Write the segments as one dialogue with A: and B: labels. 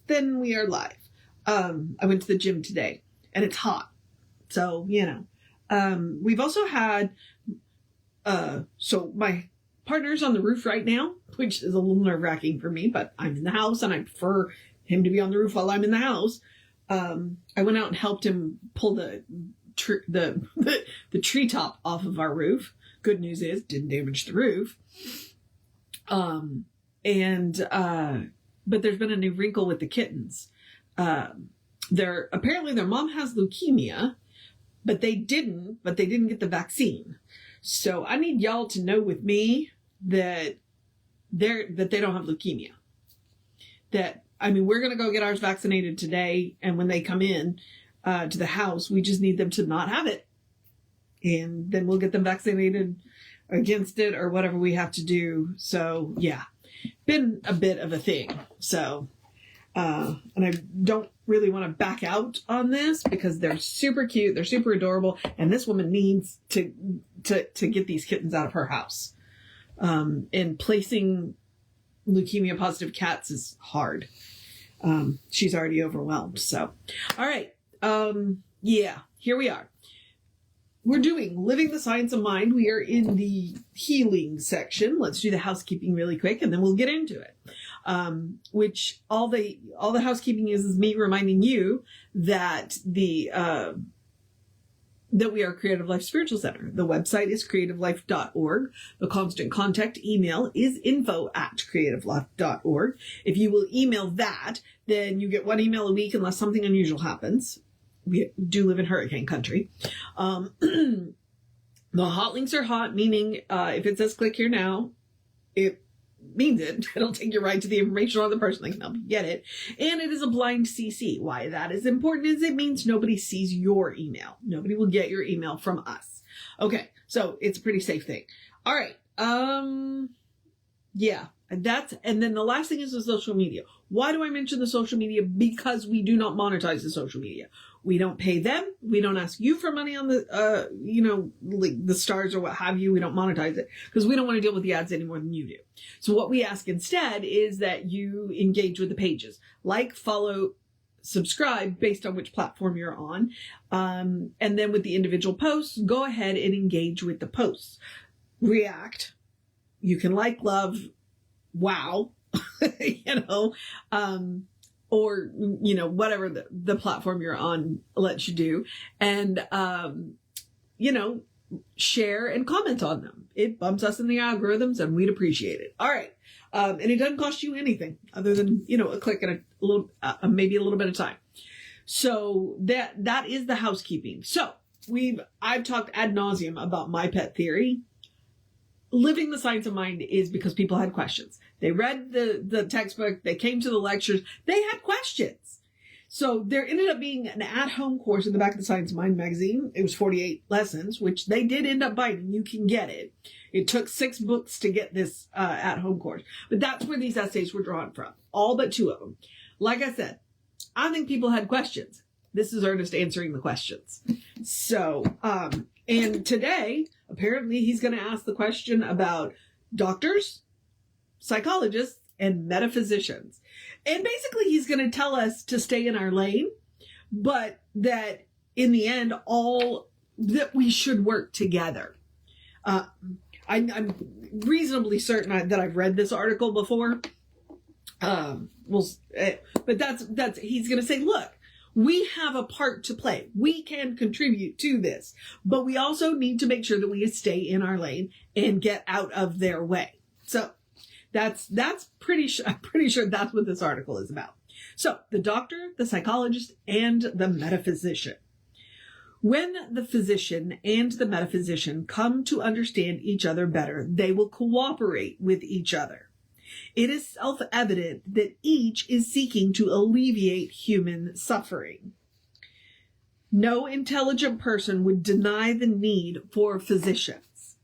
A: then we are live. I went to the gym today and it's hot. So, we've also had, so my partner's on the roof right now, which is a little nerve wracking for me, but I'm in the house and I prefer him to be on the roof while I'm in the house. I went out and helped him pull the treetop off of our roof. Good news is didn't damage the roof. But there's been a new wrinkle with the kittens. Apparently their mom has leukemia, but they didn't get the vaccine. So I need y'all to know with me that they don't have leukemia. We're going to go get ours vaccinated today. And when they come in to the house, we just need them to not have it. And then we'll get them vaccinated against it or whatever we have to do. So yeah, been a bit of a thing. So, and I don't really want to back out on this because they're super cute. They're super adorable. And this woman needs to get these kittens out of her house. And placing leukemia positive cats is hard. She's already overwhelmed. So, all right. Here we are. We're doing Living the Science of Mind. We are in the healing section. Let's do the housekeeping really quick and then we'll get into it. Which all the housekeeping is me reminding you that that we are Creative Life Spiritual Center. The website is creativelife.org. The constant contact email is info@creativelife.org. If you will email that, then you get one email a week unless something unusual happens. We do live in hurricane country. The hot links are hot, meaning if it says click here now, it means it. It'll take you right to the information on the person that can help you get it. And it is a blind CC. Why that is important is it means nobody sees your email. Nobody will get your email from us. Okay, so it's a pretty safe thing. All right. And then the last thing is the social media. Why do I mention the social media? Because we do not monetize the social media. We don't pay them. We don't ask you for money on the, like the stars or what have you. We don't monetize it because we don't want to deal with the ads any more than you do. So what we ask instead is that you engage with the pages, like, follow, subscribe based on which platform you're on. And then with the individual posts, go ahead and engage with the posts. React. You can like, love, wow, or, whatever the platform you're on lets you do. And, share and comment on them. It bumps us in the algorithms and we'd appreciate it. All right. And it doesn't cost you anything other than, a click and a little, maybe a little bit of time. So that is the housekeeping. So I've talked ad nauseum about my pet theory. Living the Science of Mind is because people had questions. They read the textbook. They came to the lectures. They had questions. So there ended up being an at-home course in the back of the Science of Mind magazine. It was 48 lessons, which they did end up buying. You can get it. It took 6 books to get this at-home course. But that's where these essays were drawn from. All but 2 of them. Like I said, I think people had questions. This is Ernest answering the questions. So, and today, apparently he's going to ask the question about doctors, psychologists, and metaphysicians. And basically he's going to tell us to stay in our lane, but that in the end, that we should work together. I'm reasonably certain that I've read this article before. But he's going to say, look, we have a part to play. We can contribute to this, but we also need to make sure that we stay in our lane and get out of their way. So I'm pretty sure that's what this article is about. So the doctor, the psychologist, and the metaphysician. When the physician and the metaphysician come to understand each other better, they will cooperate with each other. It is self-evident that each is seeking to alleviate human suffering. No intelligent person would deny the need for physicians,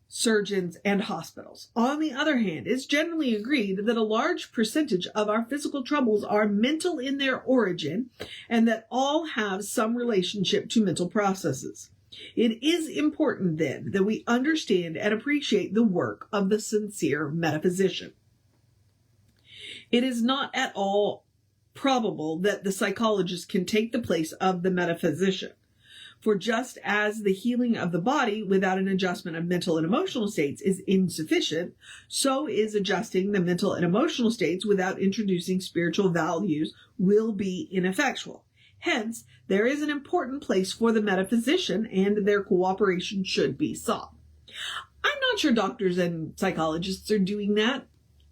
A: surgeons, and hospitals. On the other hand, it's generally agreed that a large percentage of our physical troubles are mental in their origin and that all have some relationship to mental processes. It is important, then, that we understand and appreciate the work of the sincere metaphysician. It is not at all probable that the psychologist can take the place of the metaphysician. For just as the healing of the body without an adjustment of mental and emotional states is insufficient, so is adjusting the mental and emotional states without introducing spiritual values will be ineffectual. Hence, there is an important place for the metaphysician, and their cooperation should be sought. I'm not sure doctors and psychologists are doing that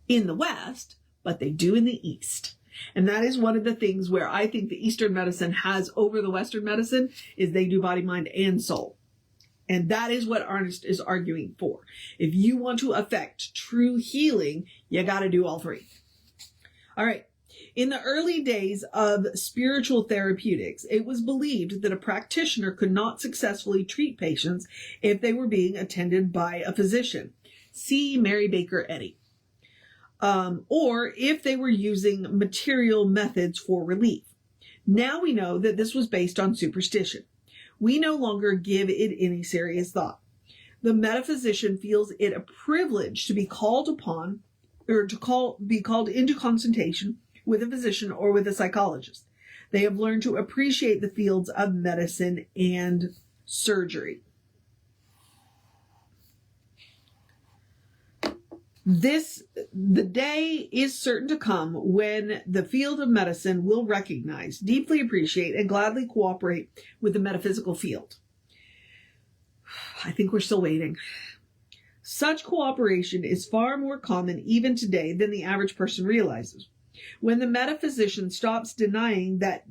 A: in the West, but they do in the East. And that is one of the things where I think the Eastern medicine has over the Western medicine, is they do body, mind, and soul. And that is what Ernest is arguing for. If you want to affect true healing, you got to do all three. All right. In the early days of spiritual therapeutics, it was believed that a practitioner could not successfully treat patients if they were being attended by a physician. See Mary Baker Eddy. Or if they were using material methods for relief. Now we know that this was based on superstition. We no longer give it any serious thought. The metaphysician feels it a privilege to be called upon, or be called into consultation with a physician or with a psychologist. They have learned to appreciate the fields of medicine and surgery. The day is certain to come when the field of medicine will recognize, deeply appreciate, and gladly cooperate with the metaphysical field. I think we're still waiting. Such cooperation is far more common even today than the average person realizes. When the metaphysician stops denying that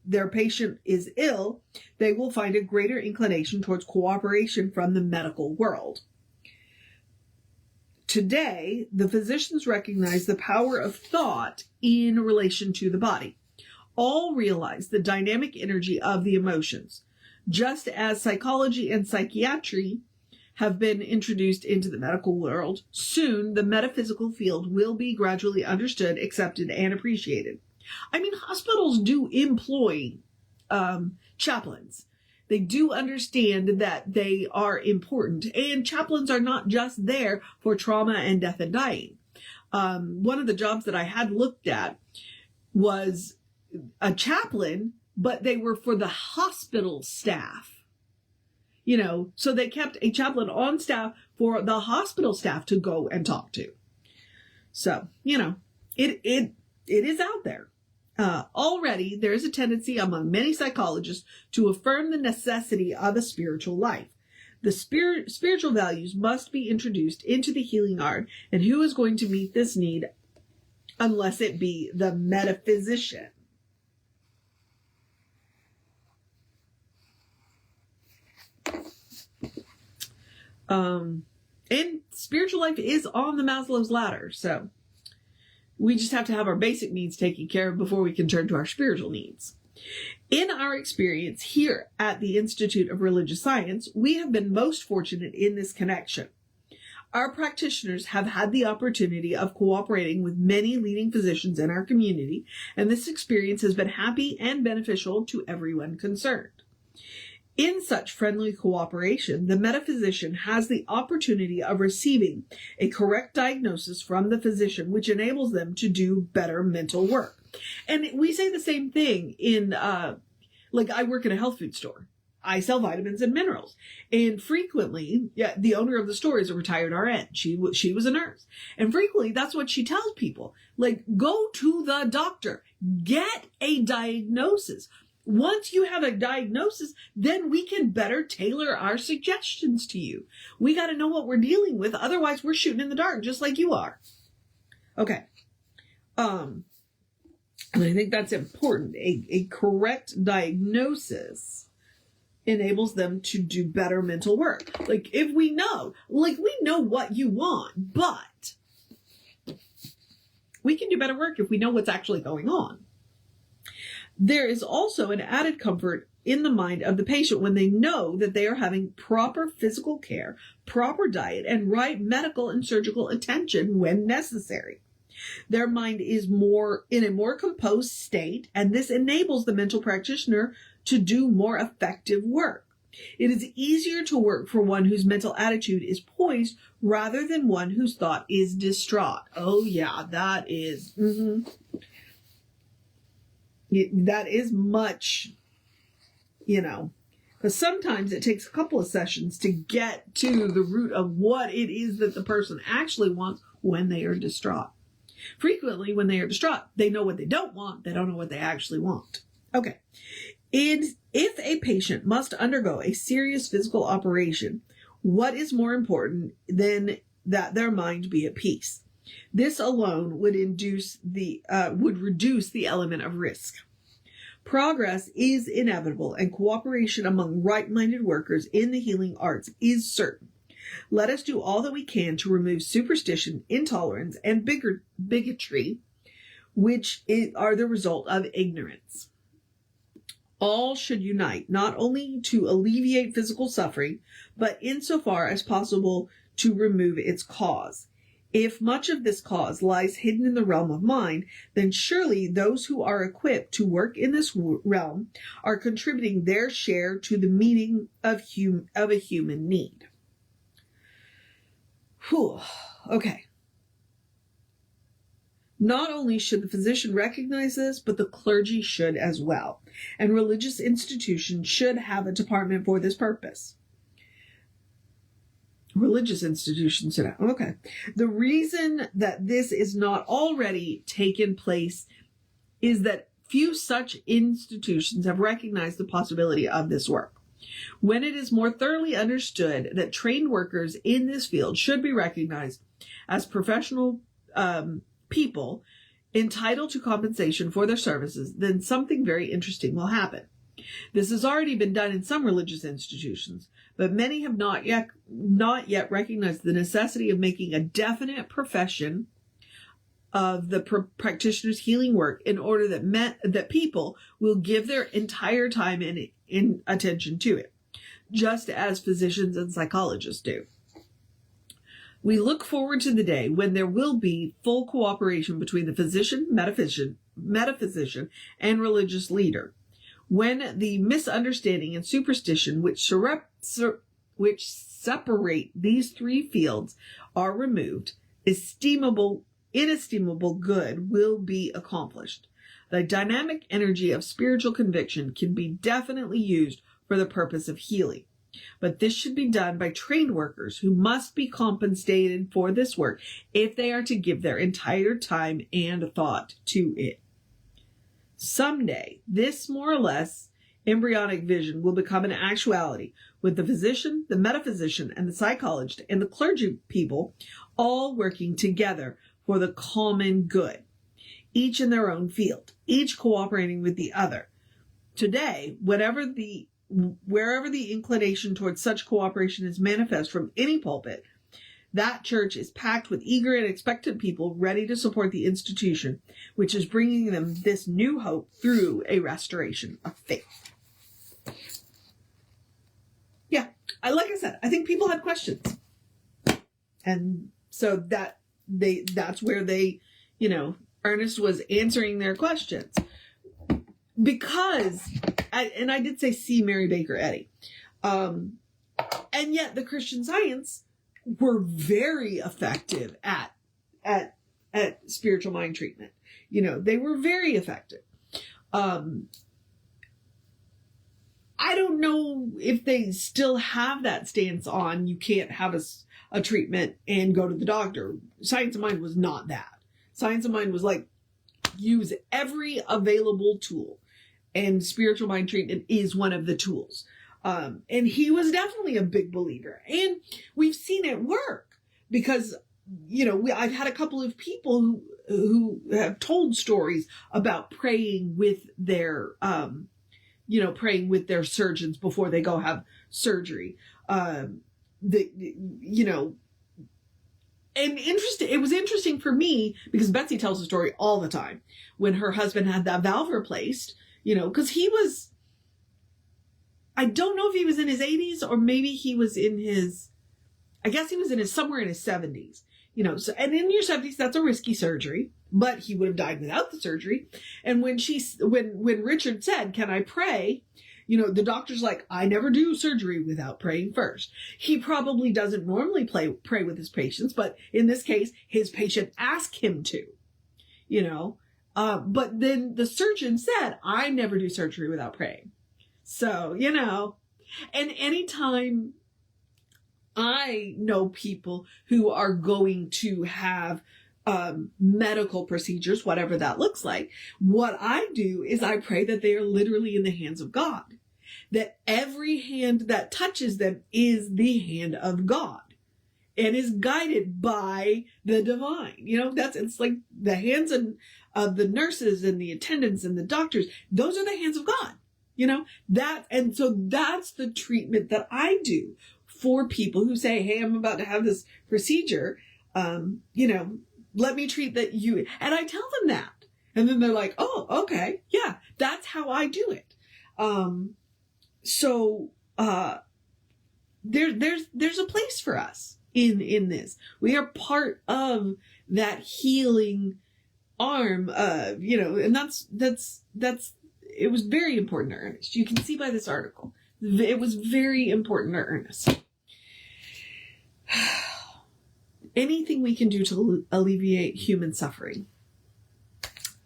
A: their patient is ill, they will find a greater inclination towards cooperation from the medical world. Today, the physicians recognize the power of thought in relation to the body. All realize the dynamic energy of the emotions. Just as psychology and psychiatry have been introduced into the medical world, soon the metaphysical field will be gradually understood, accepted, and appreciated. I mean, hospitals do employ chaplains. They do understand that they are important, and chaplains are not just there for trauma and death and dying. One of the jobs that I had looked at was a chaplain, but they were for the hospital staff. You know, so they kept a chaplain on staff for the hospital staff to go and talk to. So, you know, it is out there. Already, there is a tendency among many psychologists to affirm the necessity of a spiritual life. The spiritual values must be introduced into the healing art, and who is going to meet this need unless it be the metaphysician? And spiritual life is on the Maslow's ladder, so we just have to have our basic needs taken care of before we can turn to our spiritual needs. In our experience here at the Institute of Religious Science, we have been most fortunate in this connection. Our practitioners have had the opportunity of cooperating with many leading physicians in our community, and this experience has been happy and beneficial to everyone concerned. In such friendly cooperation, the metaphysician has the opportunity of receiving a correct diagnosis from the physician, which enables them to do better mental work. And we say the same thing in, like I work in a health food store. I sell vitamins and minerals. And frequently, the owner of the store is a retired RN. She was a nurse. And frequently, that's what she tells people. Like, go to the doctor. Get a diagnosis. Once you have a diagnosis, then we can better tailor our suggestions to you. We got to know what we're dealing with. Otherwise, we're shooting in the dark, just like you are. Okay. And I think that's important. A correct diagnosis enables them to do better mental work. Like, if we know what you want, but we can do better work if we know what's actually going on. There is also an added comfort in the mind of the patient when they know that they are having proper physical care, proper diet, and right medical and surgical attention when necessary. Their mind is in a more composed state, and this enables the mental practitioner to do more effective work. It is easier to work for one whose mental attitude is poised rather than one whose thought is distraught. Oh yeah, that is, that is much, because sometimes it takes a couple of sessions to get to the root of what it is that the person actually wants when they are distraught. Frequently, when they are distraught, they know what they don't want. They don't know what they actually want. Okay. If a patient must undergo a serious physical operation, what is more important than that their mind be at peace? This alone would reduce the element of risk. Progress is inevitable, and cooperation among right-minded workers in the healing arts is certain. Let us do all that we can to remove superstition, intolerance, and bigotry, which are the result of ignorance. All should unite, not only to alleviate physical suffering, but insofar as possible to remove its cause. If much of this cause lies hidden in the realm of mind, then surely those who are equipped to work in this realm are contributing their share to the meeting of a human need. Whew. Okay. Not only should the physician recognize this, but the clergy should as well. And religious institutions should have a department for this purpose. Religious institutions should have. Okay. The reason that this is not already taken place is that few such institutions have recognized the possibility of this work. When it is more thoroughly understood that trained workers in this field should be recognized as professional people entitled to compensation for their services, then something very interesting will happen. This has already been done in some religious institutions, but many have not yet recognized the necessity of making a definite profession of the practitioner's healing work in order that people will give their entire time and attention to it, just as physicians and psychologists do. We look forward to the day when there will be full cooperation between the physician, metaphysician, and religious leader. When the misunderstanding and superstition which separate these three fields are removed, inestimable good will be accomplished. The dynamic energy of spiritual conviction can be definitely used for the purpose of healing. But this should be done by trained workers who must be compensated for this work if they are to give their entire time and thought to it. Someday, this more or less embryonic vision will become an actuality, with the physician, the metaphysician, and the psychologist, and the clergy people all working together for the common good, each in their own field, each cooperating with the other. Today, wherever the inclination towards such cooperation is manifest from any pulpit, that church is packed with eager and expectant people ready to support the institution, which is bringing them this new hope through a restoration of faith. Yeah, like I said, I think people had questions. And so that's where Ernest was answering their questions. Because, and I did say see Mary Baker Eddy, and yet the Christian Science were very effective at spiritual mind treatment. They were very effective. I don't know if they still have that stance on you can't have a treatment and go to the doctor. Science of Mind was not that. Science of Mind was like, use every available tool. And spiritual mind treatment is one of the tools. And he was definitely a big believer. And we've seen it work because, I've had a couple of people who have told stories about praying with their, praying with their surgeons before they go have surgery. And it was interesting for me because Betsy tells the story all the time when her husband had that valve replaced. Because he was, I don't know if he was in his 80s or maybe he was in somewhere in his 70s, so, and in your 70s, that's a risky surgery, but he would have died without the surgery. And when Richard said, can I pray? The doctor's like, I never do surgery without praying first. He probably doesn't normally pray with his patients, but in this case, his patient asked him to, but then the surgeon said, I never do surgery without praying. So, and anytime I know people who are going to have medical procedures, whatever that looks like, what I do is I pray that they are literally in the hands of God, that every hand that touches them is the hand of God and is guided by the divine. It's like the hands of the nurses and the attendants and the doctors. Those are the hands of God, and so that's the treatment that I do for people who say, hey, I'm about to have this procedure. Let me treat that you, and I tell them that. And then they're like, oh, okay. Yeah, that's how I do it. There's a place for us in this. We are part of that healing arm, and that's, it was very important to Ernest. You can see by this article, it was very important to Ernest. Anything we can do to alleviate human suffering.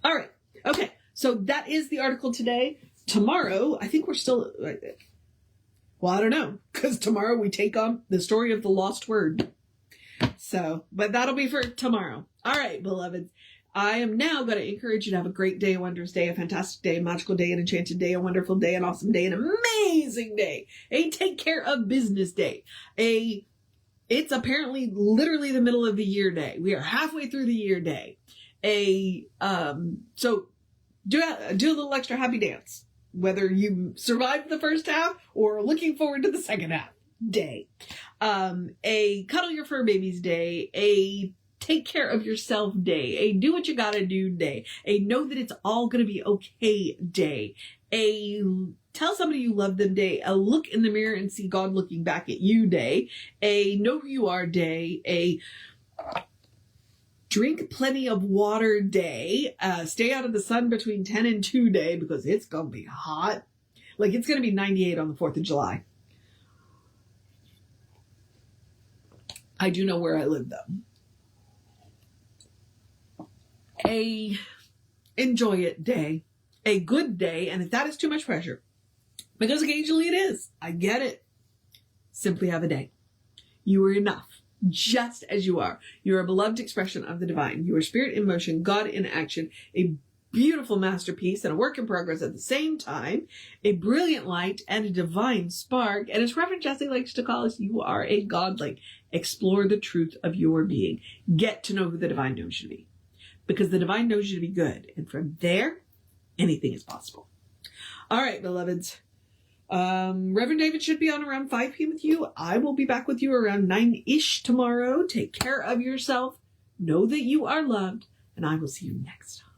A: All right. Okay. So that is the article today. Tomorrow, I think we're still, well, I don't know, because tomorrow we take on the story of the lost word. So, but that'll be for tomorrow. All right, beloveds. I am now going to encourage you to have a great day, a wondrous day, a fantastic day, a magical day, an enchanted day, a wonderful day, an awesome day, an amazing day, a take care of business day, it's apparently literally the middle of the year day. We are halfway through the year day. So do a little extra happy dance, whether you survived the first half or looking forward to the second half day. A cuddle your fur babies day, a take care of yourself day, a do what you gotta do day, a know that it's all gonna be okay day, a tell somebody you love them day, a look in the mirror and see God looking back at you day, a know who you are day, a drink plenty of water day, stay out of the sun between 10 and 2 day because it's going to be hot. Like it's going to be 98 on the 4th of July. I do know where I live though. A enjoy it day, a good day, and if that is too much pressure, because occasionally it is, I get it. Simply have a day. You are enough, just as you are. You are a beloved expression of the divine. You are spirit in motion, God in action, a beautiful masterpiece and a work in progress at the same time, a brilliant light and a divine spark. And as Reverend Jesse likes to call us, you are a godling. Explore the truth of your being. Get to know who the divine knows you to be. Because the divine knows you to be good. And from there, anything is possible. All right, beloveds. Reverend David should be on around 5 p.m. with you. I will be back with you around 9-ish tomorrow. Take care of yourself. Know that you are loved. And I will see you next time.